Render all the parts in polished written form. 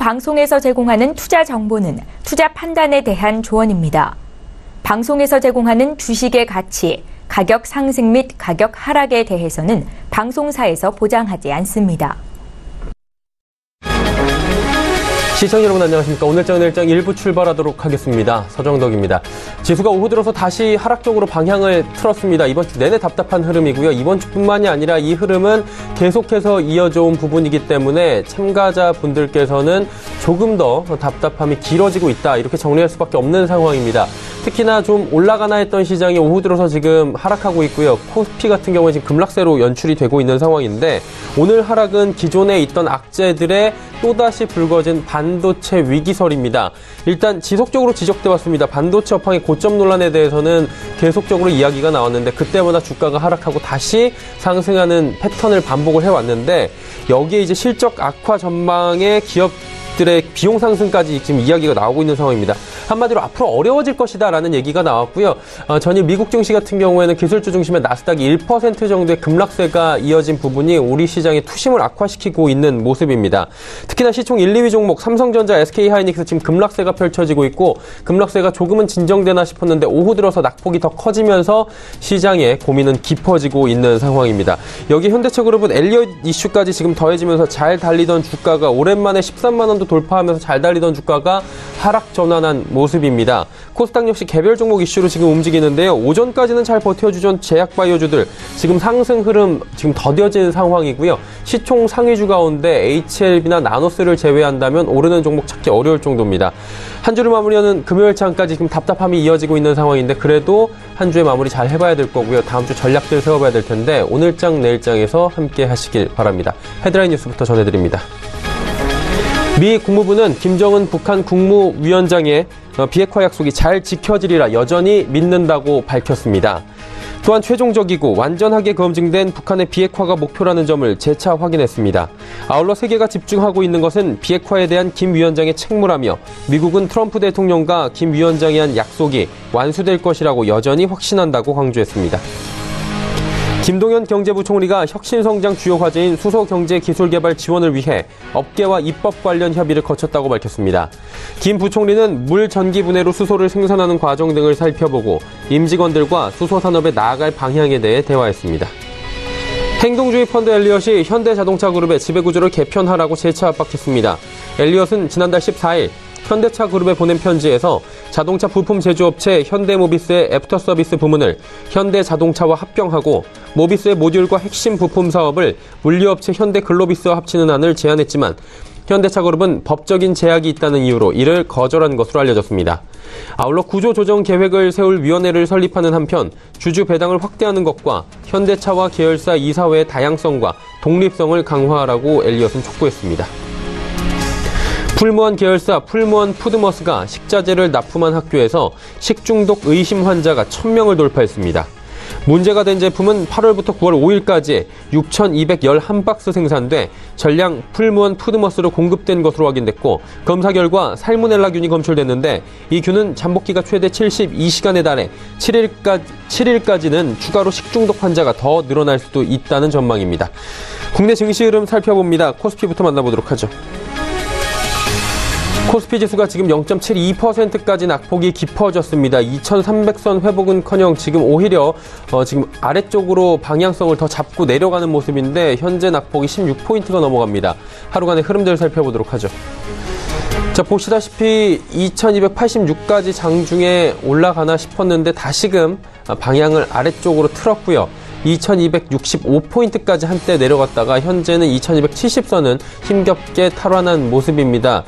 방송에서 제공하는 투자 정보는 투자 판단에 대한 조언입니다. 방송에서 제공하는 주식의 가치, 가격 상승 및 가격 하락에 대해서는 방송사에서 보장하지 않습니다. 시청자 여러분 안녕하십니까. 오늘장 내일장 1부 출발하도록 하겠습니다. 서정덕입니다. 지수가 오후 들어서 다시 하락적으로 방향을 틀었습니다. 이번 주 내내 답답한 흐름이고요. 이번 주뿐만이 아니라 이 흐름은 계속해서 이어져 온 부분이기 때문에 참가자분들께서는 조금 더 답답함이 길어지고 있다. 이렇게 정리할 수밖에 없는 상황입니다. 특히나 좀 올라가나 했던 시장이 오후 들어서 지금 하락하고 있고요. 코스피 같은 경우는 지금 급락세로 연출이 되고 있는 상황인데 오늘 하락은 기존에 있던 악재들의 또다시 불거진 반도체 위기설입니다. 일단 지속적으로 지적돼 왔습니다. 반도체 업황의 고점 논란에 대해서는 계속적으로 이야기가 나왔는데 그때마다 주가가 하락하고 다시 상승하는 패턴을 반복을 해왔는데 여기에 이제 실적 악화 전망의 기업들의 비용 상승까지 지금 이야기가 나오고 있는 상황입니다. 한마디로 앞으로 어려워질 것이다라는 얘기가 나왔고요. 전일 미국 증시 같은 경우에는 기술주 중심의 나스닥이 1% 정도의 급락세가 이어진 부분이 우리 시장의 투심을 악화시키고 있는 모습입니다. 특히나 시총 1, 2위 종목 삼성전자, SK하이닉스 지금 급락세가 펼쳐지고 있고 급락세가 조금은 진정되나 싶었는데 오후 들어서 낙폭이 더 커지면서 시장의 고민은 깊어지고 있는 상황입니다. 여기 현대차그룹은 엘리엇 이슈까지 지금 더해지면서 잘 달리던 주가가 오랜만에 13만 원도 돌파하면서 잘 달리던 주가가 하락 전환한 모습입니다. 코스닥 역시 개별 종목 이슈로 지금 움직이는데요. 오전까지는 잘 버텨주던 제약바이오주들 지금 상승 흐름 지금 더뎌진 상황이고요. 시총 상위주 가운데 HLB나 나노스를 제외한다면 오르는 종목 찾기 어려울 정도입니다. 한 주를 마무리하는 금요일장까지 지금 답답함이 이어지고 있는 상황인데 그래도 한 주의 마무리 잘 해봐야 될 거고요. 다음 주 전략들 세워봐야 될 텐데 오늘장 내일장에서 함께 하시길 바랍니다. 헤드라인 뉴스부터 전해드립니다. 미 국무부는 김정은 북한 국무위원장의 비핵화 약속이 잘 지켜지리라 여전히 믿는다고 밝혔습니다. 또한 최종적이고 완전하게 검증된 북한의 비핵화가 목표라는 점을 재차 확인했습니다. 아울러 세계가 집중하고 있는 것은 비핵화에 대한 김 위원장의 책무라며 미국은 트럼프 대통령과 김 위원장이 한 약속이 완수될 것이라고 여전히 확신한다고 강조했습니다. 김동연 경제부총리가 혁신성장 주요 과제인 수소경제기술개발 지원을 위해 업계와 입법 관련 협의를 거쳤다고 밝혔습니다. 김 부총리는 물 전기 분해로 수소를 생산하는 과정 등을 살펴보고 임직원들과 수소산업에 나아갈 방향에 대해 대화했습니다. 행동주의 펀드 엘리엇이 현대자동차그룹의 지배구조를 개편하라고 재차 압박했습니다. 엘리엇은 지난달 14일 현대차 그룹에 보낸 편지에서 자동차 부품 제조업체 현대모비스의 애프터서비스 부문을 현대자동차와 합병하고 모비스의 모듈과 핵심 부품 사업을 물류업체 현대글로비스와 합치는 안을 제안했지만 현대차그룹은 법적인 제약이 있다는 이유로 이를 거절한 것으로 알려졌습니다. 아울러 구조조정 계획을 세울 위원회를 설립하는 한편 주주 배당을 확대하는 것과 현대차와 계열사 이사회의 다양성과 독립성을 강화하라고 엘리엇은 촉구했습니다. 풀무원 계열사 풀무원 푸드머스가 식자재를 납품한 학교에서 식중독 의심 환자가 1000명을 돌파했습니다. 문제가 된 제품은 8월부터 9월 5일까지 6,211박스 생산돼 전량 풀무원 푸드머스로 공급된 것으로 확인됐고 검사 결과 살모넬라균이 검출됐는데 이 균은 잠복기가 최대 72시간에 달해 7일까지는 추가로 식중독 환자가 더 늘어날 수도 있다는 전망입니다. 국내 증시 흐름 살펴봅니다. 코스피부터 만나보도록 하죠. 코스피 지수가 지금 0.72%까지 낙폭이 깊어졌습니다. 2300선 회복은커녕 지금 오히려 지금 아래쪽으로 방향성을 더 잡고 내려가는 모습인데 현재 낙폭이 16포인트가 넘어갑니다. 하루간의 흐름들을 살펴보도록 하죠. 자, 보시다시피 2286까지 장중에 올라가나 싶었는데 다시금 방향을 아래쪽으로 틀었고요. 2265포인트까지 한때 내려갔다가 현재는 2270선은 힘겹게 탈환한 모습입니다.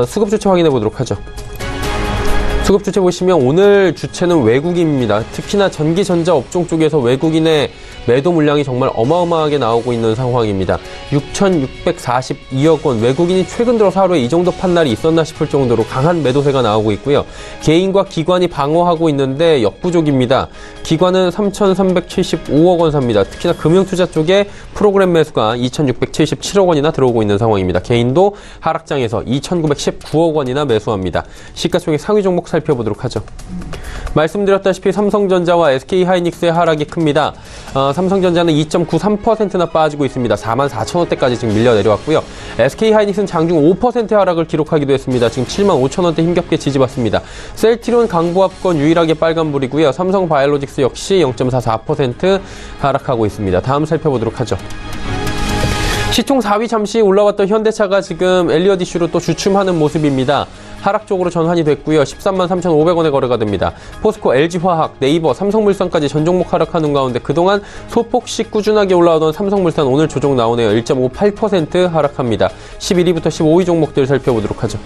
수급 주체 확인해 보도록 하죠. 수급 주체 보시면 오늘 주체는 외국인입니다. 특히나 전기 전자 업종 쪽에서 외국인의 매도 물량이 정말 어마어마하게 나오고 있는 상황입니다. 6,642억 원, 외국인이 최근 들어서 하루에 이 정도 판날이 있었나 싶을 정도로 강한 매도세가 나오고 있고요. 개인과 기관이 방어하고 있는데 역부족입니다. 기관은 3,375억 원 삽니다. 특히나 금융투자 쪽에 프로그램 매수가 2,677억 원이나 들어오고 있는 상황입니다. 개인도 하락장에서 2,919억 원이나 매수합니다. 시가총액 상위 종목 살펴보도록 하죠. 말씀드렸다시피 삼성전자와 SK하이닉스의 하락이 큽니다. 삼성전자는 2.93%나 빠지고 있습니다. 44,000원대까지 지금 밀려 내려왔고요. SK하이닉스는 장중 5% 하락을 기록하기도 했습니다. 지금 75,000원대 힘겹게 지지받습니다. 셀트리온 강보합권 유일하게 빨간불이고요. 삼성바이오로직스 역시 0.44% 하락하고 있습니다. 다음 살펴보도록 하죠. 시총 4위 잠시 올라왔던 현대차가 지금 엘리엇 이슈로 또 주춤하는 모습입니다. 하락 쪽으로 전환이 됐고요. 13만 3,500원에 거래가 됩니다. 포스코, LG화학, 네이버, 삼성물산까지 전 종목 하락하는 가운데 그동안 소폭씩 꾸준하게 올라오던 삼성물산 오늘 조정 나오네요. 1.58% 하락합니다. 11위부터 15위 종목들 살펴보도록 하죠.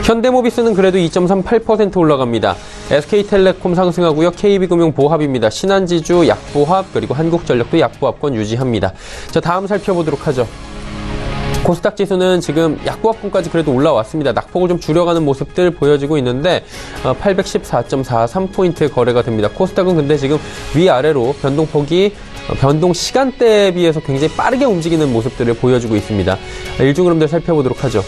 현대모비스는 그래도 2.38% 올라갑니다. SK텔레콤 상승하고요. KB금융 보합입니다. 신한지주 약보합 그리고 한국전력도 약보합권 유지합니다. 자, 다음 살펴보도록 하죠. 코스닥 지수는 지금 약보합권까지 그래도 올라왔습니다. 낙폭을 좀 줄여가는 모습들 보여지고 있는데 814.43포인트 거래가 됩니다. 코스닥은 근데 지금 위아래로 변동폭이 변동 시간대에 비해서 굉장히 빠르게 움직이는 모습들을 보여주고 있습니다. 일중 흐름들 살펴보도록 하죠.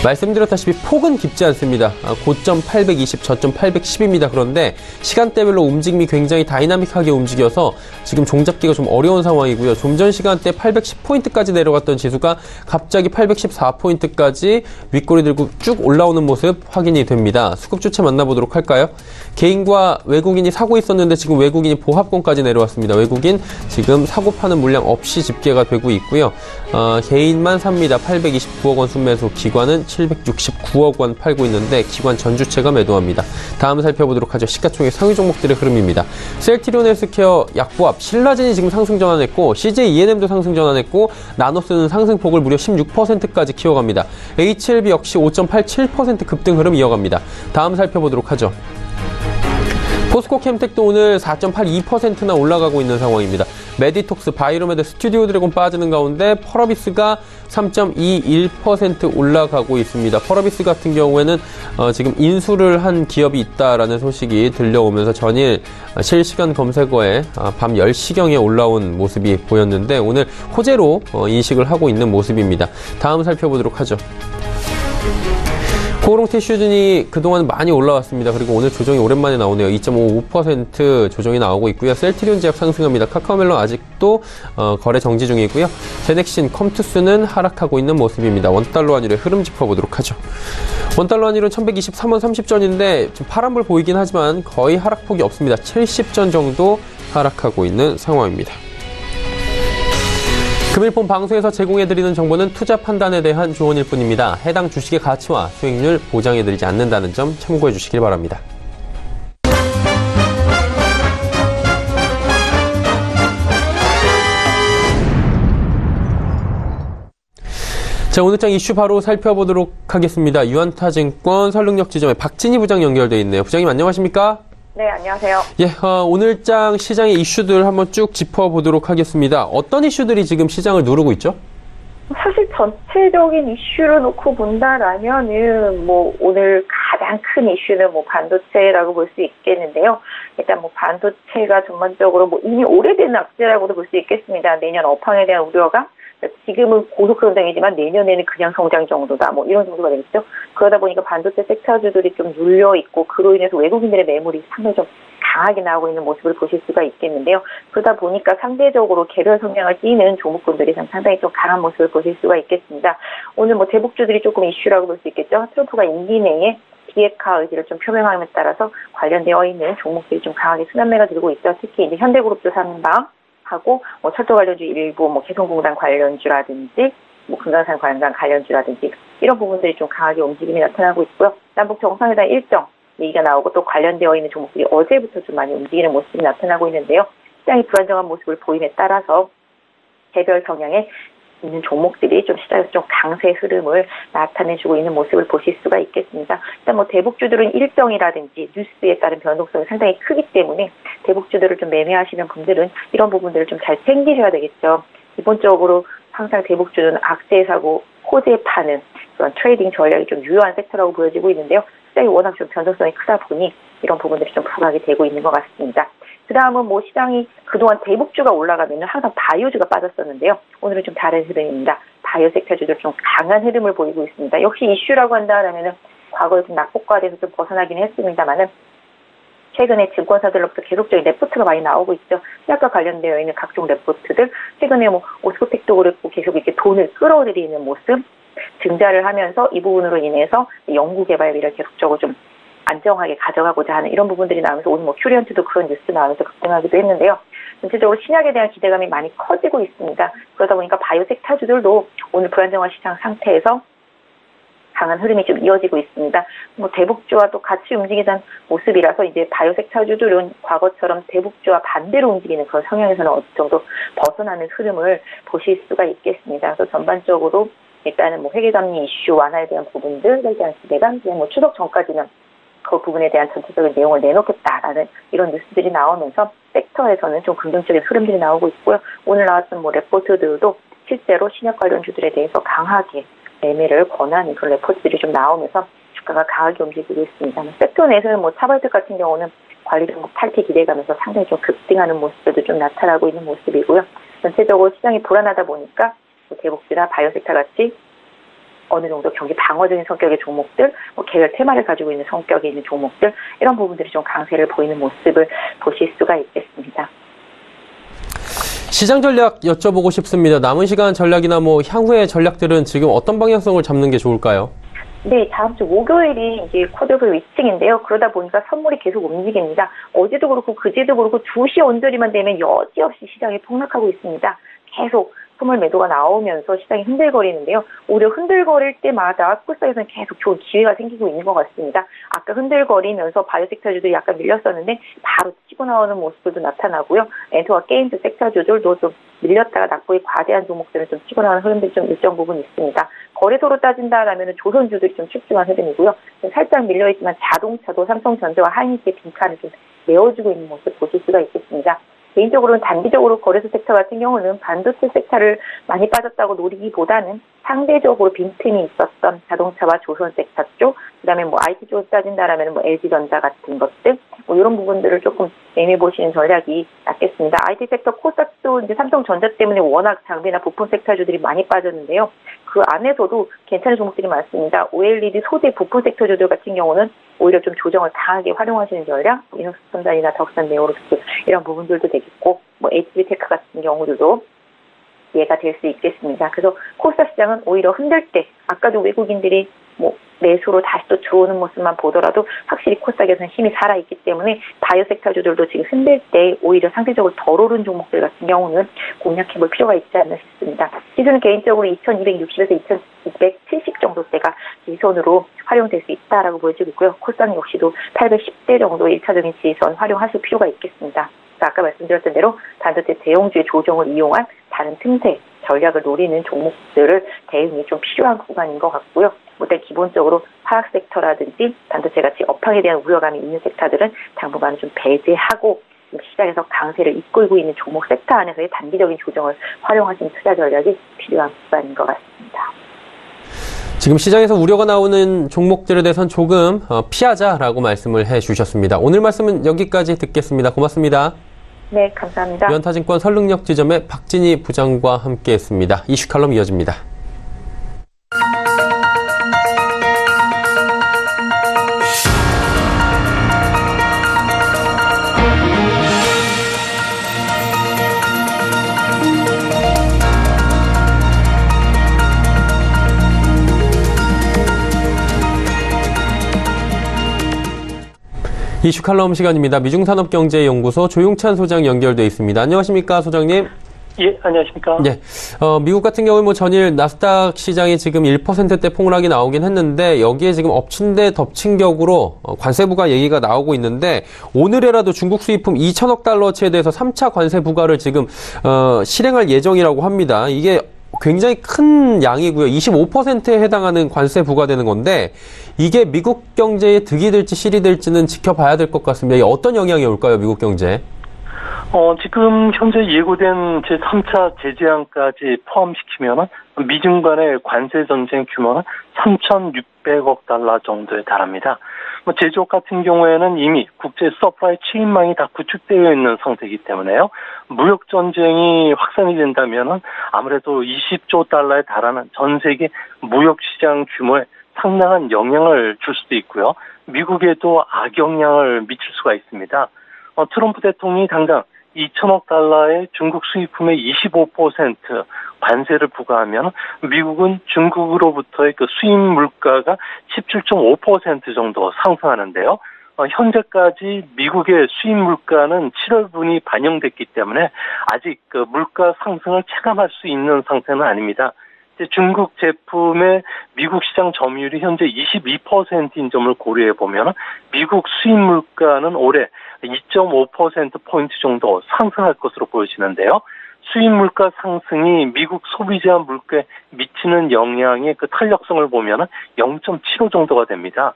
말씀드렸다시피 폭은 깊지 않습니다. 고점 820, 저점 810입니다. 그런데 시간대별로 움직임이 굉장히 다이나믹하게 움직여서 지금 종잡기가 좀 어려운 상황이고요. 좀 전 시간대 810포인트까지 내려갔던 지수가 갑자기 814포인트까지 윗꼬리 들고 쭉 올라오는 모습 확인이 됩니다. 수급 주체 만나보도록 할까요? 개인과 외국인이 사고 있었는데 지금 외국인이 보합권까지 내려왔습니다. 외국인 지금 사고 파는 물량 없이 집계가 되고 있고요. 개인만 삽니다. 829억 원 순매수, 기관은 769억 원 팔고 있는데 기관 전주체가 매도합니다. 다음 살펴보도록 하죠. 시가총액 상위 종목들의 흐름입니다. 셀트리온 헬스케어 약보합, 신라젠이 지금 상승 전환했고 CJ E&M도 상승 전환했고 나노스는 상승폭을 무려 16%까지 키워갑니다. HLB 역시 5.87% 급등 흐름 이어갑니다. 다음 살펴보도록 하죠. 포스코 캠텍도 오늘 4.82%나 올라가고 있는 상황입니다. 메디톡스, 바이로메드, 스튜디오 드래곤 빠지는 가운데 펄어비스가 3.21% 올라가고 있습니다. 펄어비스 같은 경우에는 지금 인수를 한 기업이 있다라는 소식이 들려오면서 전일 실시간 검색어에 밤 10시경에 올라온 모습이 보였는데 오늘 호재로 인식을 하고 있는 모습입니다. 다음 살펴보도록 하죠. 코오롱 티슈진이 그동안 많이 올라왔습니다. 그리고 오늘 조정이 오랜만에 나오네요. 2.55% 조정이 나오고 있고요. 셀트리온 제약 상승합니다. 카카오멜론 아직도 거래 정지 중이고요. 제넥신, 컴투스는 하락하고 있는 모습입니다. 원달러 환율의 흐름 짚어보도록 하죠. 원달러 환율은 1123원 30전인데 좀 파란불 보이긴 하지만 거의 하락폭이 없습니다. 70전 정도 하락하고 있는 상황입니다. 금일폰 방송에서 제공해드리는 정보는 투자 판단에 대한 조언일 뿐입니다. 해당 주식의 가치와 수익률 보장해드리지 않는다는 점 참고해 주시길 바랍니다. 자, 오늘장 이슈 바로 살펴보도록 하겠습니다. 유한타증권 설릉역 지점에 박진희 부장 연결되어 있네요. 부장님 안녕하십니까? 네, 안녕하세요. 예, 오늘장 시장의 이슈들 한번 쭉 짚어보도록 하겠습니다. 어떤 이슈들이 지금 시장을 누르고 있죠? 사실 전체적인 이슈를 놓고 본다라면은 오늘 가장 큰 이슈는 반도체라고 볼 수 있겠는데요. 일단 반도체가 전반적으로 이미 오래된 악재라고도 볼 수 있겠습니다. 내년 업황에 대한 우려가 지금은 고속 성장이지만 내년에는 그냥 성장 정도다. 이런 정도가 되겠죠. 그러다 보니까 반도체 섹터주들이 좀 눌려 있고 그로 인해서 외국인들의 매물이 상당히 좀 강하게 나오고 있는 모습을 보실 수가 있겠는데요. 그러다 보니까 상대적으로 개별 성향을 띠는 종목군들이 상당히 좀 강한 모습을 보실 수가 있겠습니다. 오늘 대북주들이 조금 이슈라고 볼 수 있겠죠. 트럼프가 임기 내에 비핵화 의지를 좀 표명함에 따라서 관련되어 있는 종목들이 좀 강하게 순환매가 들고 있죠. 특히 이제 현대그룹도 상방 하고 철도 관련주 일부 개성공단 관련주라든지 금강산 관련주라든지 이런 부분들이 좀 강하게 움직임이 나타나고 있고요. 남북 정상회담 일정 얘기가 나오고 또 관련되어 있는 종목들이 어제부터 좀 많이 움직이는 모습이 나타나고 있는데요. 시장이 불안정한 모습을 보임에 따라서 개별 성향의 있는 종목들이 좀 시장에서 좀 강세 흐름을 나타내주고 있는 모습을 보실 수가 있겠습니다. 일단 대북주들은 일정이라든지 뉴스에 따른 변동성이 상당히 크기 때문에 대북주들을 좀 매매하시는 분들은 이런 부분들을 좀 잘 챙기셔야 되겠죠. 기본적으로 항상 대북주는 악재 사고 호재 파는 그런 트레이딩 전략이 좀 유효한 섹터라고 보여지고 있는데요. 시장이 워낙 좀 변동성이 크다 보니 이런 부분들이 좀 부각이 되고 있는 것 같습니다. 그 다음은 시장이 그동안 대북주가 올라가면 항상 바이오주가 빠졌었는데요. 오늘은 좀 다른 흐름입니다. 바이오 섹터주들 좀 강한 흐름을 보이고 있습니다. 역시 이슈라고 한다면은 과거에 좀 낙폭과대에서 좀 벗어나긴 했습니다만은 최근에 증권사들로부터 계속적인 레포트가 많이 나오고 있죠. 시약과 관련되어 있는 각종 레포트들, 최근에 뭐 오스코텍도 그렇고 계속 이렇게 돈을 끌어들이는 모습, 증자를 하면서 이 부분으로 인해서 연구개발비를 계속적으로 좀 안정하게 가져가고자 하는 이런 부분들이 나오면서 오늘 뭐 큐리언트도 그런 뉴스 나오면서 급등하기도 했는데요. 전체적으로 신약에 대한 기대감이 많이 커지고 있습니다. 그러다 보니까 바이오텍 타주들도 오늘 불안정한 시장 상태에서 강한 흐름이 좀 이어지고 있습니다. 뭐 대북주와 또 같이 움직이던 모습이라서 이제 바이오텍 타주들은 과거처럼 대북주와 반대로 움직이는 그런 성향에서는 어느 정도 벗어나는 흐름을 보실 수가 있겠습니다. 그래서 전반적으로 일단은 뭐 회계감리 이슈 완화에 대한 부분들에 대한 기대감, 그냥 뭐 추석 전까지는 그 부분에 대한 전체적인 내용을 내놓겠다라는 이런 뉴스들이 나오면서 섹터에서는 좀 긍정적인 흐름들이 나오고 있고요. 오늘 나왔던 뭐 레포트들도 실제로 신약 관련주들에 대해서 강하게 매매를 권하는 그런 레포트들이 좀 나오면서 주가가 강하게 움직이고 있습니다. 섹터 내에서는 뭐 차발텍 같은 경우는 관리 종목 탈퇴 기대감에서 상당히 좀 급등하는 모습들도 좀 나타나고 있는 모습이고요. 전체적으로 시장이 불안하다 보니까 대북주나 바이오섹터 같이 어느 정도 경기 방어적인 성격의 종목들, 뭐 계열 테마를 가지고 있는 성격이 있는 종목들, 이런 부분들이 좀 강세를 보이는 모습을 보실 수가 있겠습니다. 시장 전략 여쭤보고 싶습니다. 남은 시간 전략이나 뭐 향후의 전략들은 지금 어떤 방향성을 잡는 게 좋을까요? 네, 다음 주 목요일이 이제 쿼드블 위층인데요. 그러다 보니까 선물이 계속 움직입니다. 어제도 그렇고 그제도 그렇고 2시 언저리만 되면 여지없이 시장이 폭락하고 있습니다. 계속 선물 매도가 나오면서 시장이 흔들거리는데요. 오히려 흔들거릴 때마다 코스닥에서는 계속 좋은 기회가 생기고 있는 것 같습니다. 아까 흔들거리면서 바이오 섹터주들이 약간 밀렸었는데 바로 치고 나오는 모습도 나타나고요. 엔터와 게임즈 섹터주들도 좀 밀렸다가 낙폭이 과대한 종목들은 좀 치고 나오는 흐름들이 좀 일정 부분 있습니다. 거래소로 따진다라면 조선주들이 좀 출중한 흐름이고요. 살짝 밀려있지만 자동차도 삼성전자와 하이닉스의 빈칸을 좀 메워주고 있는 모습 보실 수가 있겠습니다. 개인적으로는 단기적으로 거래소 섹터 같은 경우는 반도체 섹터를 많이 빠졌다고 노리기보다는 상대적으로 빈틈이 있었던 자동차와 조선 섹터 쪽, 그다음에 뭐 IT 쪽을 따진다라면 뭐 LG전자 같은 것들, 뭐 이런 부분들을 조금 매매 보시는 전략이 낫겠습니다. IT 섹터 코스닥도 이제 삼성전자 때문에 워낙 장비나 부품 섹터주들이 많이 빠졌는데요. 그 안에서도 괜찮은 종목들이 많습니다. OLED 소재 부품 섹터주들 같은 경우는 오히려 좀 조정을 강하게 활용하시는 전략, 이노스선단이나 덕산 네오로스 이런 부분들도 되겠고, 뭐 HB테크 같은 경우들도 이해가 될 수 있겠습니다. 그래서 코스닥 시장은 오히려 흔들 때, 아까도 외국인들이 뭐 매수로 다시 또 들어오는 모습만 보더라도 확실히 코스닥에서는 힘이 살아있기 때문에 바이오 섹터주들도 지금 흔들 때 오히려 상대적으로 덜 오른 종목들 같은 경우는 공략해볼 필요가 있지 않나 싶습니다. 지수는 개인적으로 2260에서 2270 정도대가 지선으로 활용될 수 있다라고 보여지고 있고요. 코스닥 역시도 810대 정도 1차적인 지선 활용하실 필요가 있겠습니다. 아까 말씀드렸던 대로 반도체 대형주의 조정을 이용한 다른 틈새 전략을 노리는 종목들을 대응이 좀 필요한 구간인 것 같고요. 일단 기본적으로 화학 섹터라든지 반도체 같이 업황에 대한 우려감이 있는 섹터들은 당분간 좀 배제하고 시장에서 강세를 이끌고 있는 종목 섹터 안에서의 단기적인 조정을 활용하시는 투자 전략이 필요한 구간인 것 같습니다. 지금 시장에서 우려가 나오는 종목들에 대해서는 조금 피하자라고 말씀을 해주셨습니다. 오늘 말씀은 여기까지 듣겠습니다. 고맙습니다. 네, 감사합니다. 유한타증권 설릉역 지점의 박진희 부장과 함께했습니다. 이슈 칼럼 이어집니다. 이슈 칼럼 시간입니다. 미중산업경제연구소 조용찬 소장 연결돼 있습니다. 안녕하십니까, 소장님? 예, 안녕하십니까? 네. 미국 같은 경우 뭐 전일 나스닥 시장이 지금 1%대 폭락이 나오긴 했는데 여기에 지금 엎친 데 덮친 격으로 관세 부과 얘기가 나오고 있는데 오늘에라도 중국 수입품 2천억 달러치에 대해서 3차 관세 부과를 지금 실행할 예정이라고 합니다. 이게 굉장히 큰 양이고요. 25%에 해당하는 관세 부과되는 건데 이게 미국 경제에 득이 될지 실이 될지는 지켜봐야 될 것 같습니다. 이게 어떤 영향이 올까요, 미국 경제에? 지금 현재 예고된 제3차 제재안까지 포함시키면 미중 간의 관세 전쟁 규모는 3,600억 달러 정도에 달합니다. 제조업 같은 경우에는 이미 국제 서플라이 체인망이 다 구축되어 있는 상태이기 때문에요. 무역 전쟁이 확산이 된다면 아무래도 20조 달러에 달하는 전 세계 무역 시장 규모의 상당한 영향을 줄 수도 있고요. 미국에도 악영향을 미칠 수가 있습니다. 트럼프 대통령이 당장 2천억 달러의 중국 수입품의 25% 관세를 부과하면 미국은 중국으로부터의 그 수입 물가가 17.5% 정도 상승하는데요. 현재까지 미국의 수입 물가는 7월분이 반영됐기 때문에 아직 그 물가 상승을 체감할 수 있는 상태는 아닙니다. 중국 제품의 미국 시장 점유율이 현재 22%인 점을 고려해 보면 미국 수입 물가는 올해 2.5%포인트 정도 상승할 것으로 보여지는데요. 수입 물가 상승이 미국 소비자 물가에 미치는 영향의 그 탄력성을 보면 0.75 정도가 됩니다.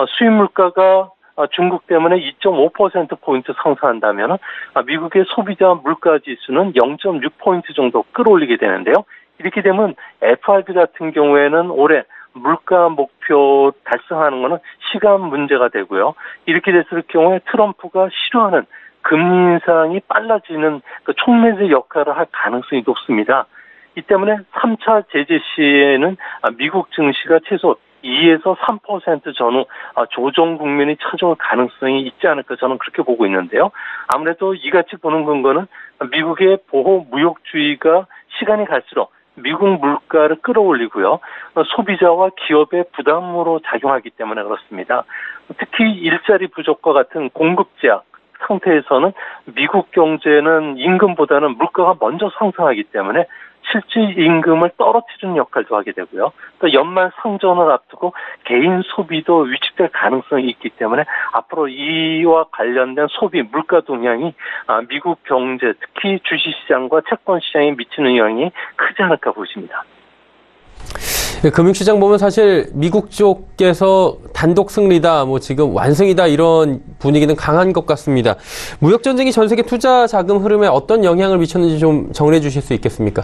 수입 물가가 중국 때문에 2.5%포인트 상승한다면 미국의 소비자 물가 지수는 0.6포인트 정도 끌어올리게 되는데요. 이렇게 되면 FRB 같은 경우에는 올해 물가 목표 달성하는 것은 시간 문제가 되고요. 이렇게 됐을 경우에 트럼프가 싫어하는 금리 인상이 빨라지는 그 촉매제 역할을 할 가능성이 높습니다. 이 때문에 3차 제재 시에는 미국 증시가 최소 2에서 3% 전후 조정 국면이 찾아올 가능성이 있지 않을까 저는 그렇게 보고 있는데요. 아무래도 이같이 보는 근거는 미국의 보호 무역주의가 시간이 갈수록 미국 물가를 끌어올리고요. 소비자와 기업의 부담으로 작용하기 때문에 그렇습니다. 특히 일자리 부족과 같은 공급 제약 상태에서는 미국 경제는 임금보다는 물가가 먼저 상승하기 때문에 실질 임금을 떨어뜨리는 역할도 하게 되고요. 또 연말 상전을 앞두고 개인 소비도 위축될 가능성이 있기 때문에 앞으로 이와 관련된 소비 물가 동향이 미국 경제 특히 주식시장과 채권시장에 미치는 영향이 크지 않을까 보십니다. 금융시장 보면 사실 미국 쪽에서 단독 승리다, 지금 완승이다 이런 분위기는 강한 것 같습니다. 무역전쟁이 전 세계 투자 자금 흐름에 어떤 영향을 미쳤는지 좀 정리해 주실 수 있겠습니까?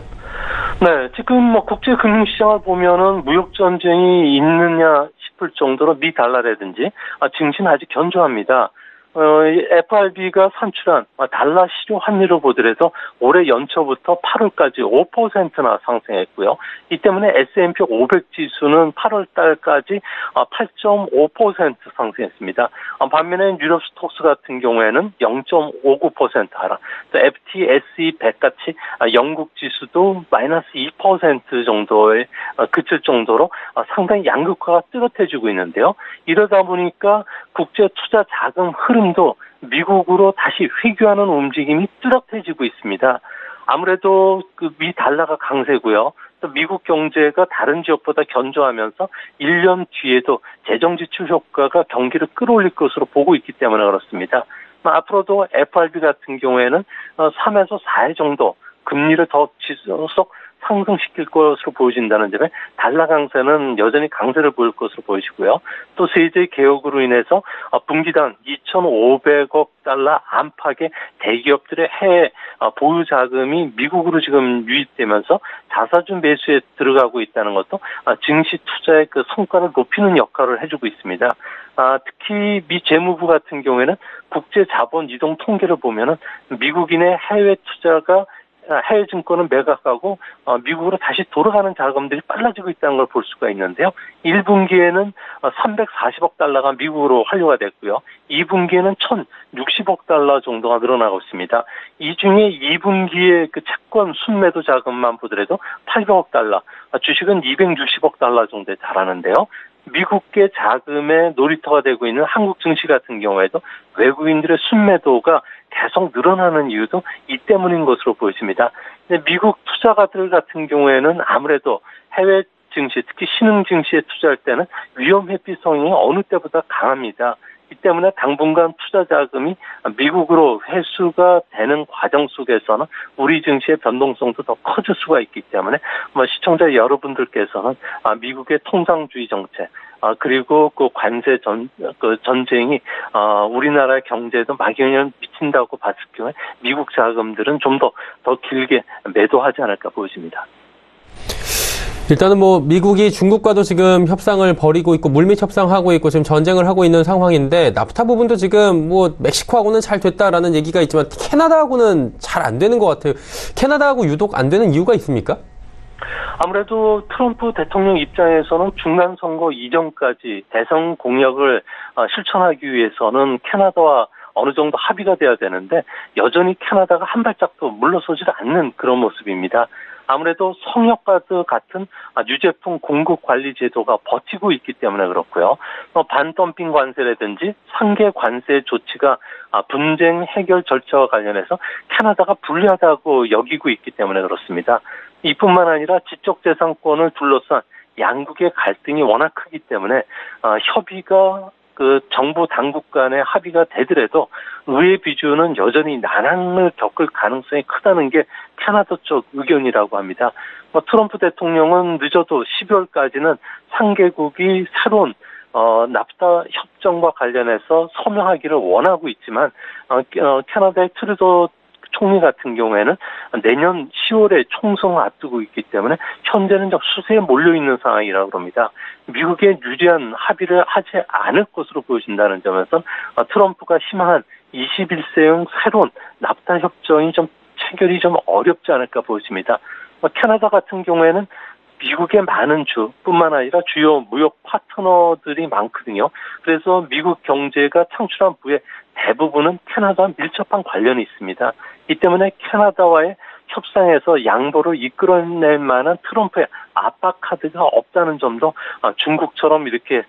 네, 지금 국제 금융시장을 보면은 무역전쟁이 있느냐 싶을 정도로 미 달러라든지 증시는 아직 견조합니다. FRB가 산출한 달러 실효 환율을 보더라도 올해 연초부터 8월까지 5%나 상승했고요. 이 때문에 S&P 500 지수는 8월 달까지 8.5% 상승했습니다. 반면에 유럽 스톡스 같은 경우에는 0.59% 하락. 또 FTSE 100 같이 영국 지수도 마이너스 2% 정도에 그칠 정도로 상당히 양극화가 뚜렷해지고 있는데요. 이러다 보니까 국제 투자 자금 흐름도 미국으로 다시 회귀하는 움직임이 뚜렷해지고 있습니다. 아무래도 미 달러가 강세고요. 또 미국 경제가 다른 지역보다 견조하면서 1년 뒤에도 재정 지출 효과가 경기를 끌어올릴 것으로 보고 있기 때문에 그렇습니다. 앞으로도 FRB 같은 경우에는 3에서 4회 정도 금리를 더 지속 상승시킬 것으로 보여진다는 점에 달러 강세는 여전히 강세를 보일 것으로 보이시고요. 또 세제 개혁으로 인해서 분기당 2,500억 달러 안팎의 대기업들의 해외 보유 자금이 미국으로 지금 유입되면서 자사주 매수에 들어가고 있다는 것도 증시 투자의 그 성과를 높이는 역할을 해주고 있습니다. 특히 미 재무부 같은 경우에는 국제 자본 이동 통계를 보면은 미국인의 해외 투자가 해외 증권은 매각하고 미국으로 다시 돌아가는 자금들이 빨라지고 있다는 걸 볼 수가 있는데요. 1분기에는 340억 달러가 미국으로 환류가 됐고요. 2분기에는 1,060억 달러 정도가 늘어나고 있습니다. 이 중에 2분기에 그 채권 순매도 자금만 보더라도 800억 달러, 주식은 260억 달러 정도에 달하는데요. 미국계 자금의 놀이터가 되고 있는 한국 증시 같은 경우에도 외국인들의 순매도가 계속 늘어나는 이유도 이 때문인 것으로 보여집니다. 근데 미국 투자가들 같은 경우에는 아무래도 해외 증시, 특히 신흥 증시에 투자할 때는 위험 회피성이 어느 때보다 강합니다. 이 때문에 당분간 투자 자금이 미국으로 회수가 되는 과정 속에서는 우리 증시의 변동성도 더 커질 수가 있기 때문에 시청자 여러분들께서는 미국의 통상주의 정책 그리고 그 관세 전쟁이 우리나라의 경제에도 막영향을 미친다고 봤을 경우에 미국 자금들은 좀 더 길게 매도하지 않을까 보여집니다. 일단은 미국이 중국과도 지금 협상을 벌이고 있고 물밑 협상하고 있고 지금 전쟁을 하고 있는 상황인데 나프타 부분도 지금 멕시코하고는 잘 됐다라는 얘기가 있지만 캐나다하고는 잘 안 되는 것 같아요. 캐나다하고 유독 안 되는 이유가 있습니까? 아무래도 트럼프 대통령 입장에서는 중간 선거 이전까지 대선 공약을 실천하기 위해서는 캐나다와 어느 정도 합의가 돼야 되는데 여전히 캐나다가 한 발짝도 물러서지 않는 그런 모습입니다. 아무래도 성역가드 같은 유제품 공급 관리 제도가 버티고 있기 때문에 그렇고요. 반덤핑 관세라든지 상계 관세 조치가 분쟁 해결 절차와 관련해서 캐나다가 불리하다고 여기고 있기 때문에 그렇습니다. 이뿐만 아니라 지적재산권을 둘러싼 양국의 갈등이 워낙 크기 때문에 협의가 정부 당국 간의 합의가 되더라도 의회 비준은 여전히 난항을 겪을 가능성이 크다는 게 캐나다 쪽 의견이라고 합니다. 트럼프 대통령은 늦어도 12월까지는 상개국이 새로운 납다 협정과 관련해서 서명하기를 원하고 있지만 캐나다의 트루도 총리 같은 경우에는 내년 10월에 총선을 앞두고 있기 때문에 현재는 좀 수세에 몰려있는 상황이라고 합니다. 미국에 유리한 합의를 하지 않을 것으로 보여진다는 점에서 트럼프가 희망한 21세용 새로운 납다 협정이 좀 체결이 좀 어렵지 않을까 보여집니다. 캐나다 같은 경우에는 미국의 많은 주뿐만 아니라 주요 무역 파트너들이 많거든요. 그래서 미국 경제가 창출한 부의 대부분은 캐나다와 밀접한 관련이 있습니다. 이 때문에 캐나다와의 협상에서 양보를 이끌어낼 만한 트럼프의 압박 카드가 없다는 점도 중국처럼 이렇게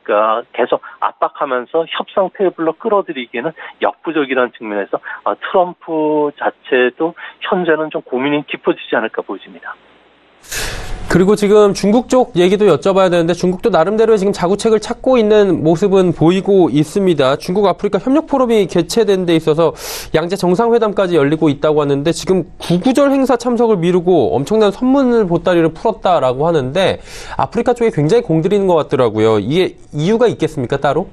계속 압박하면서 협상 테이블로 끌어들이기에는 역부족이라는 측면에서 트럼프 자체도 현재는 좀 고민이 깊어지지 않을까 보여집니다. 그리고 지금 중국 쪽 얘기도 여쭤봐야 되는데 중국도 나름대로 지금 자구책을 찾고 있는 모습은 보이고 있습니다. 중국 아프리카 협력 포럼이 개최된 데 있어서 양제 정상회담까지 열리고 있다고 하는데 지금 구구절 행사 참석을 미루고 엄청난 선문 보따리를 풀었다라고 하는데 아프리카 쪽에 굉장히 공들이는 것 같더라고요. 이게 이유가 있겠습니까, 따로?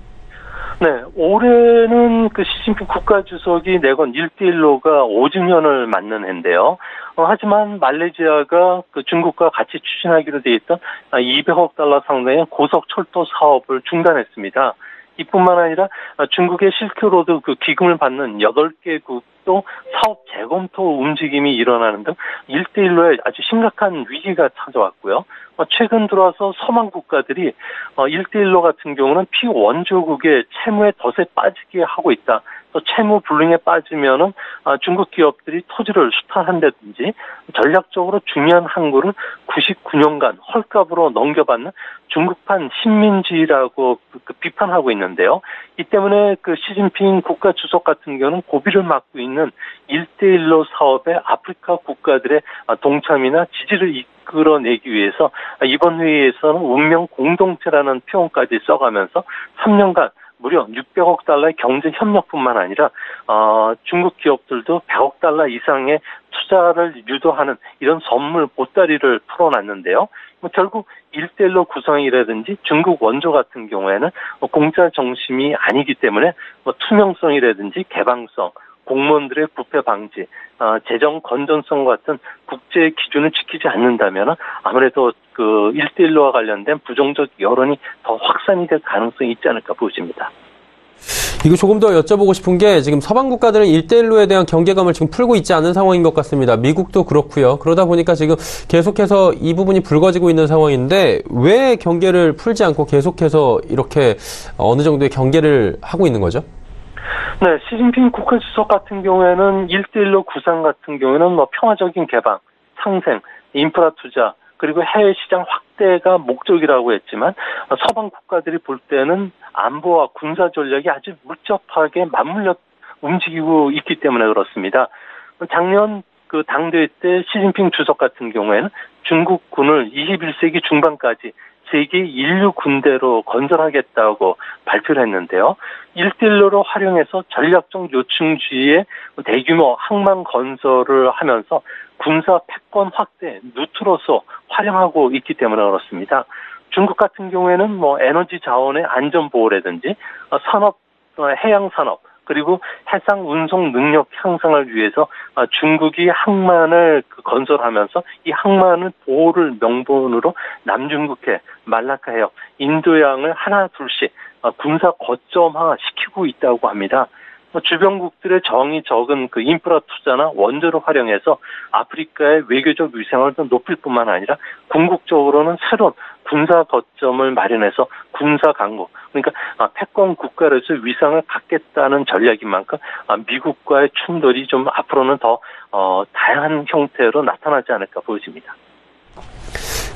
네, 올해는 시진핑 국가주석이 내건 1대1로가 5주년을 맞는 해인데요. 하지만 말레이시아가 중국과 같이 추진하기로 돼 있던 200억 달러 상당의 고속철도 사업을 중단했습니다. 이뿐만 아니라 중국의 실크로드 기금을 받는 8개국도 사업 재검토 움직임이 일어나는 등 1대1로에 아주 심각한 위기가 찾아왔고요. 최근 들어와서 서방 국가들이 1대1로 같은 경우는 피원조국의 채무에 덫에 빠지게 하고 있다. 또 채무 불능에 빠지면은 중국 기업들이 토지를 수탈한다든지 전략적으로 중요한 항구를 99년간 헐값으로 넘겨받는 중국판 식민지라고 비판하고 있는데요. 이 때문에 시진핑 국가 주석 같은 경우는 고비를 맞고 있는 1대1로 사업에 아프리카 국가들의 동참이나 지지를 이끌어내기 위해서 이번 회의에서는 운명 공동체라는 표현까지 써가면서 3년간 무려 600억 달러의 경제 협력뿐만 아니라 중국 기업들도 100억 달러 이상의 투자를 유도하는 이런 선물 보따리를 풀어놨는데요. 결국 1대1로 구성이라든지 중국 원조 같은 경우에는 공짜 정심이 아니기 때문에 투명성이라든지 개방성, 공무원들의 부패 방지, 재정 건전성 같은 국제 기준을 지키지 않는다면 아무래도 1대1로와 관련된 부정적 여론이 더 확산이 될 가능성이 있지 않을까 보여집니다. 이거 조금 더 여쭤보고 싶은 게 지금 서방 국가들은 1대1로에 대한 경계감을 지금 풀고 있지 않은 상황인 것 같습니다. 미국도 그렇고요. 그러다 보니까 지금 계속해서 이 부분이 불거지고 있는 상황인데 왜 경계를 풀지 않고 계속해서 이렇게 어느 정도의 경계를 하고 있는 거죠? 네, 시진핑 국가주석 같은 경우에는 1대1로 구상 같은 경우에는 평화적인 개방, 상생, 인프라 투자, 그리고 해외 시장 확대가 목적이라고 했지만 서방 국가들이 볼 때는 안보와 군사 전략이 아주 밀접하게 맞물려 움직이고 있기 때문에 그렇습니다. 작년 당대회 때 시진핑 주석 같은 경우에는 중국군을 21세기 중반까지 세계 인류 군대로 건설하겠다고 발표를 했는데요. 1대1로를 활용해서 전략적 요충지에 대규모 항만 건설을 하면서 군사 패권 확대, 누트로서 활용하고 있기 때문에 그렇습니다. 중국 같은 경우에는 에너지 자원의 안전보호라든지 산업, 해양산업, 그리고 해상 운송 능력 향상을 위해서 중국이 항만을 건설하면서 이 항만을 보호를 명분으로 남중국해, 말라카 해역, 인도양을 하나 둘씩 군사 거점화 시키고 있다고 합니다. 주변국들의 정이 적은 그 인프라 투자나 원조를 활용해서 아프리카의 외교적 위상을 더 높일 뿐만 아니라 궁극적으로는 새로운 군사 거점을 마련해서 군사 강국, 그러니까 패권 국가로서 위상을 갖겠다는 전략인 만큼 미국과의 충돌이 좀 앞으로는 더 다양한 형태로 나타나지 않을까 보여집니다.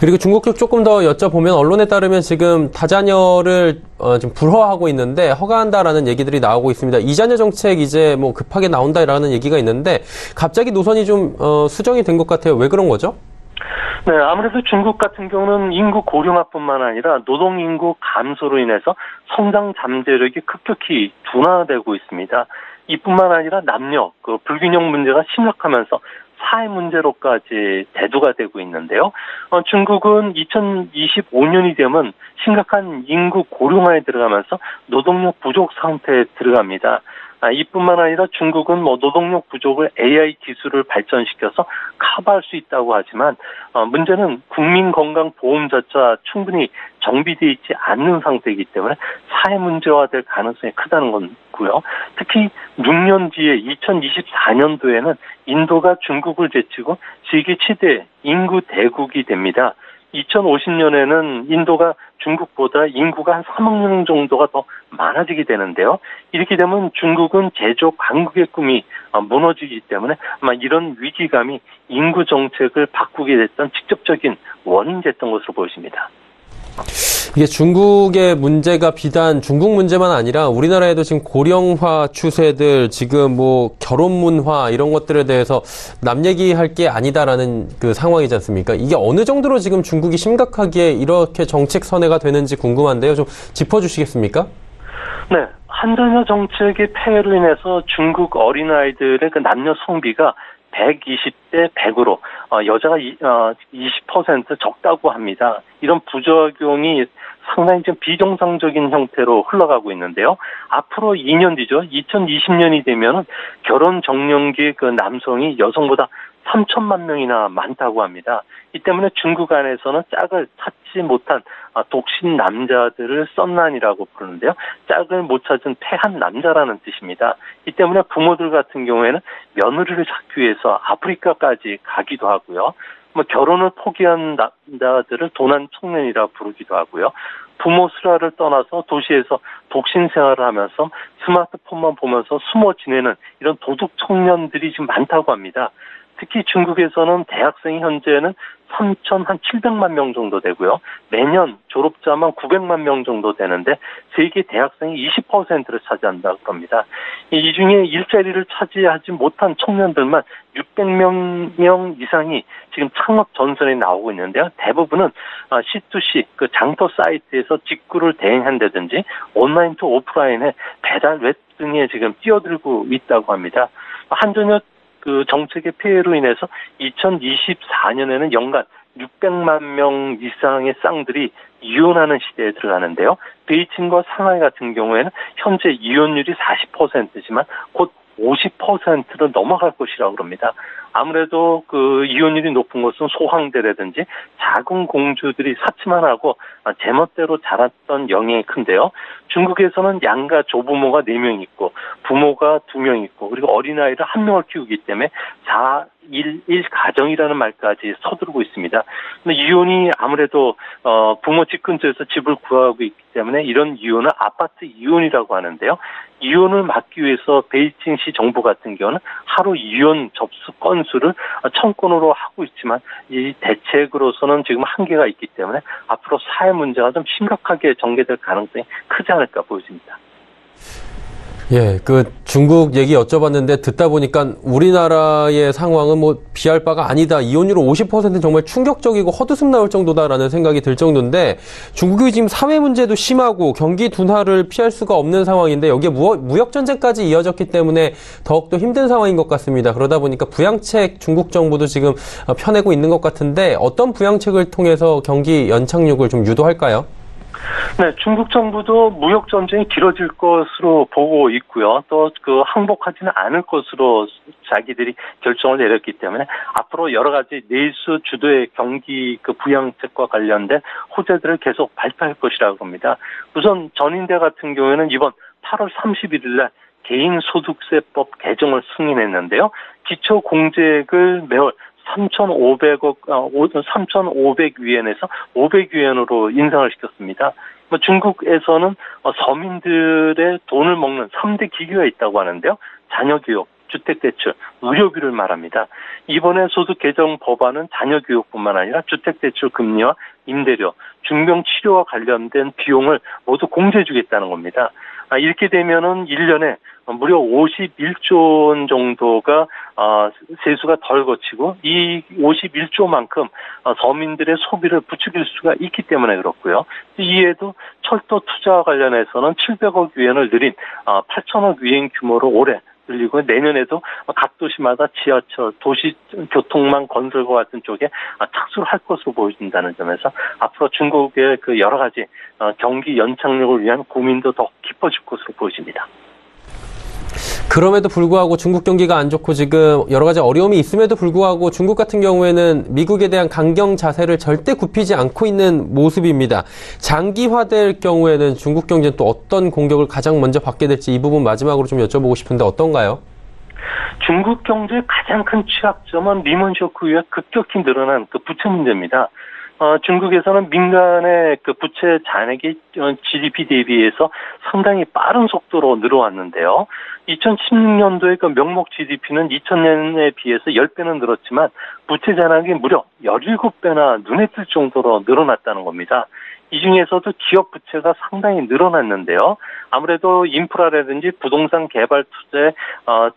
그리고 중국 쪽 조금 더 여쭤보면 언론에 따르면 지금 다자녀를 지금 불허하고 있는데 허가한다라는 얘기들이 나오고 있습니다. 이자녀 정책 이제 뭐 급하게 나온다라는 얘기가 있는데 갑자기 노선이 좀 수정이 된 것 같아요. 왜 그런 거죠? 네, 아무래도 중국 같은 경우는 인구 고령화뿐만 아니라 노동 인구 감소로 인해서 성장 잠재력이 급격히 둔화되고 있습니다. 이뿐만 아니라 남녀 그 불균형 문제가 심각하면서 사회 문제로까지 대두가 되고 있는데요. 중국은 2025년이 되면 심각한 인구 고령화에 들어가면서 노동력 부족 상태에 들어갑니다. 이뿐만 아니라 중국은 노동력 부족을 AI 기술을 발전시켜서 커버할 수 있다고 하지만 문제는 국민건강보험자차 충분히 정비되어 있지 않는 상태이기 때문에 사회 문제화될 가능성이 크다는 거고요. 특히 6년 뒤에 2024년도에는 인도가 중국을 제치고 세계 최대 인구 대국이 됩니다. 2050년에는 인도가 중국보다 인구가 한 3억 명 정도가 더 많아지게 되는데요. 이렇게 되면 중국은 제조 강국의 꿈이 무너지기 때문에 아마 이런 위기감이 인구 정책을 바꾸게 됐던 직접적인 원인이 됐던 것으로 보여집니다. 이게 중국의 문제가 비단 중국 문제만 아니라 우리나라에도 지금 고령화 추세들, 지금 뭐 결혼 문화 이런 것들에 대해서 남 얘기할 게 아니다라는 그 상황이지 않습니까? 이게 어느 정도로 지금 중국이 심각하게 이렇게 정책 선회가 되는지 궁금한데요. 좀 짚어주시겠습니까? 네. 한자녀 정책의 폐해로 인해서 중국 어린아이들의 그 남녀 성비가 120대 100으로 여자가 20% 적다고 합니다. 이런 부작용이 상당히 좀 비정상적인 형태로 흘러가고 있는데요. 앞으로 2년 뒤죠. 2020년이 되면은 결혼 정년기 그 남성이 여성보다 3천만 명이나 많다고 합니다. 이 때문에 중국 안에서는 짝을 찾지 못한 독신 남자들을 썬난이라고 부르는데요. 짝을 못 찾은 패한 남자라는 뜻입니다. 이 때문에 부모들 같은 경우에는 며느리를 찾기 위해서 아프리카까지 가기도 하고요. 결혼을 포기한 남자들을 도난 청년이라 부르기도 하고요. 부모 수라를 떠나서 도시에서 독신 생활을 하면서 스마트폰만 보면서 숨어 지내는 이런 도둑 청년들이 지금 많다고 합니다. 특히 중국에서는 대학생이 현재는 3,700만 명 정도 되고요. 매년 졸업자만 900만 명 정도 되는데 세계 대학생이 20%를 차지한다고 합니다. 이 중에 일자리를 차지하지 못한 청년들만 600명 이상이 지금 창업 전선에 나오고 있는데요. 대부분은 C2C, 그 장터 사이트에서 직구를 대행한다든지 온라인 투 오프라인의 배달 웹 등에 지금 뛰어들고 있다고 합니다. 한전역 그 정책의 폐해로 인해서 2024년에는 연간 600만 명 이상의 쌍들이 이혼하는 시대에 들어가는데요. 베이징과 상하이 같은 경우에는 현재 이혼율이 40%지만 곧 50%로 넘어갈 것이라고 합니다. 아무래도 그 이혼율이 높은 것은 소황대라든지 작은 공주들이 사치만 하고 제멋대로 자랐던 영향이 큰데요. 중국에서는 양가 조부모가 4명 있고 부모가 2명 있고 그리고 어린아이를 1명을 키우기 때문에 4.11 가정이라는 말까지 서두르고 있습니다. 근데 이혼이 아무래도 부모 집 근처에서 집을 구하고 있기 때문에 이런 이혼을 아파트 이혼이라고 하는데요. 이혼을 막기 위해서 베이징시 정부 같은 경우는 하루 이혼 접수 건수를 1000건으로 하고 있지만 이 대책으로서는 지금 한계가 있기 때문에 앞으로 사회 문제가 좀 심각하게 전개될 가능성이 크지 않을까 보여집니다. 예, 그 중국 얘기 여쭤봤는데 듣다 보니까 우리나라의 상황은 뭐 비할 바가 아니다. 이혼율 50%는 정말 충격적이고 헛웃음 나올 정도다라는 생각이 들 정도인데 중국이 지금 사회 문제도 심하고 경기 둔화를 피할 수가 없는 상황인데 여기에 무역 전쟁까지 이어졌기 때문에 더욱더 힘든 상황인 것 같습니다. 그러다 보니까 부양책 중국 정부도 지금 펴내고 있는 것 같은데 어떤 부양책을 통해서 경기 연착륙을 좀 유도할까요? 네, 중국 정부도 무역 전쟁이 길어질 것으로 보고 있고요. 또 그 항복하지는 않을 것으로 자기들이 결정을 내렸기 때문에 앞으로 여러 가지 내수 주도의 경기 그 부양책과 관련된 호재들을 계속 발표할 것이라고 합니다. 우선 전인대 같은 경우에는 이번 8월 31일 날 개인소득세법 개정을 승인했는데요. 기초공제액을 매월 3,500위안에서 500위안으로 인상을 시켰습니다. 중국에서는 서민들의 돈을 먹는 3대 기교가 있다고 하는데요. 자녀교육, 주택대출, 의료비를 말합니다. 이번에 소득 개정 법안은 자녀교육뿐만 아니라 주택대출 금리와 임대료, 중병치료와 관련된 비용을 모두 공제해주겠다는 겁니다. 이렇게 되면은 1년에 무려 51조 원 정도가 세수가 덜 거치고 이 51조만큼 서민들의 소비를 부추길 수가 있기 때문에 그렇고요. 이에도 철도 투자와 관련해서는 700억 위안을 늘린 8천억 위안 규모로 올해 늘리고 내년에도 각 도시마다 지하철, 도시교통망 건설과 같은 쪽에 착수를 할 것으로 보여진다는 점에서 앞으로 중국의 그 여러 가지 경기 연착륙을 위한 고민도 더 깊어질 것으로 보여집니다. 그럼에도 불구하고 중국 경기가 안 좋고 지금 여러 가지 어려움이 있음에도 불구하고 중국 같은 경우에는 미국에 대한 강경 자세를 절대 굽히지 않고 있는 모습입니다. 장기화될 경우에는 중국 경제는 또 어떤 공격을 가장 먼저 받게 될지 이 부분 마지막으로 좀 여쭤보고 싶은데 어떤가요? 중국 경제의 가장 큰 취약점은 리먼 쇼크 이후에 급격히 늘어난 그 부채 문제입니다. 중국에서는 민간의 그 부채 잔액이 GDP 대비해서 상당히 빠른 속도로 늘어왔는데요. 2016년도에 그 명목 GDP는 2000년에 비해서 10배는 늘었지만 부채 잔액이 무려 17배나 눈에 띌 정도로 늘어났다는 겁니다. 이 중에서도 기업 부채가 상당히 늘어났는데요. 아무래도 인프라라든지 부동산 개발 투자에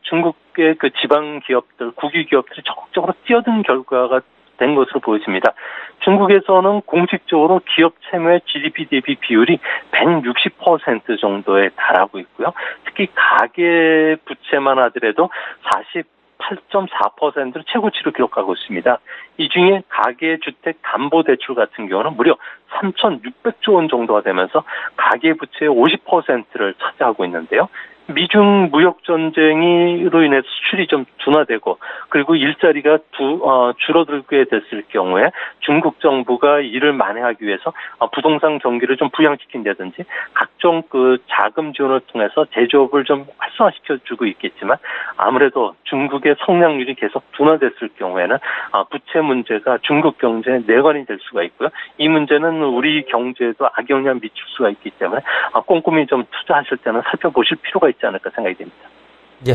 중국의 그 지방 기업들, 국유 기업들이 적극적으로 뛰어든 결과가 된 것으로 보여집니다. 중국에서는 공식적으로 기업 채무의 GDP 대비 비율이 160% 정도에 달하고 있고요. 특히 가계 부채만 하더라도 48.4%로 최고치를 기록하고 있습니다. 이 중에 가계주택 담보대출 같은 경우는 무려 3,600조 원 정도가 되면서 가계부채의 50%를 차지하고 있는데요. 미중 무역 전쟁으로 인해서 수출이 좀 둔화되고 그리고 일자리가 줄어들게 됐을 경우에 중국 정부가 이를 만회하기 위해서 부동산 경기를 좀 부양시킨다든지 각종 그 자금 지원을 통해서 제조업을 좀 활성화시켜주고 있겠지만 아무래도 중국의 성장률이 계속 둔화됐을 경우에는 부채 문제가 중국 경제의 내관이 될 수가 있고요. 이 문제는 우리 경제에도 악영향 미칠 수가 있기 때문에 꼼꼼히 좀 투자하실 때는 살펴보실 필요가 있지 않을까 생각이 됩니다. 예,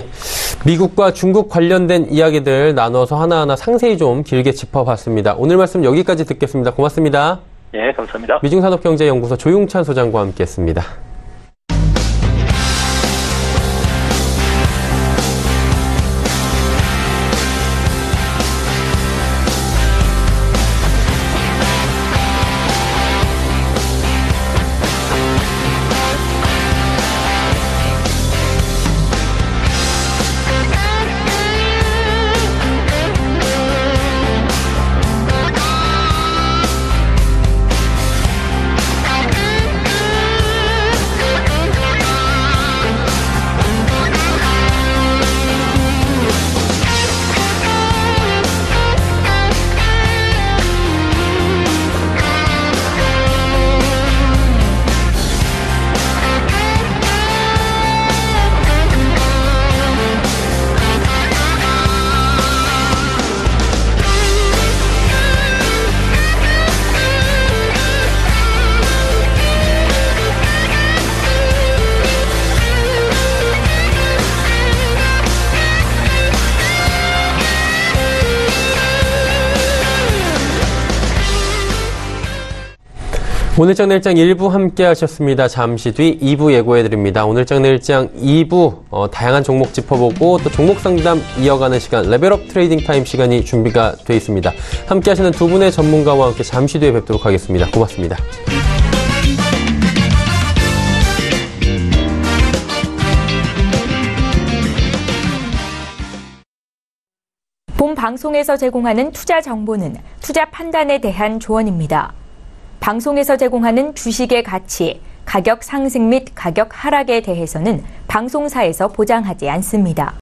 미국과 중국 관련된 이야기들 나눠서 하나하나 상세히 좀 길게 짚어봤습니다. 오늘 말씀 여기까지 듣겠습니다. 고맙습니다. 예, 감사합니다. 미중산업경제연구소 조용찬 소장과 함께했습니다. 오늘장 내일장 1부 함께 하셨습니다. 잠시 뒤 2부 예고해드립니다. 오늘장 내일장 2부 다양한 종목 짚어보고 또 종목 상담 이어가는 시간 레벨업 트레이딩 타임 시간이 준비가 돼 있습니다. 함께 하시는 두 분의 전문가와 함께 잠시 뒤에 뵙도록 하겠습니다. 고맙습니다. 본 방송에서 제공하는 투자 정보는 투자 판단에 대한 조언입니다. 방송에서 제공하는 주식의 가치, 가격 상승 및 가격 하락에 대해서는 방송사에서 보장하지 않습니다.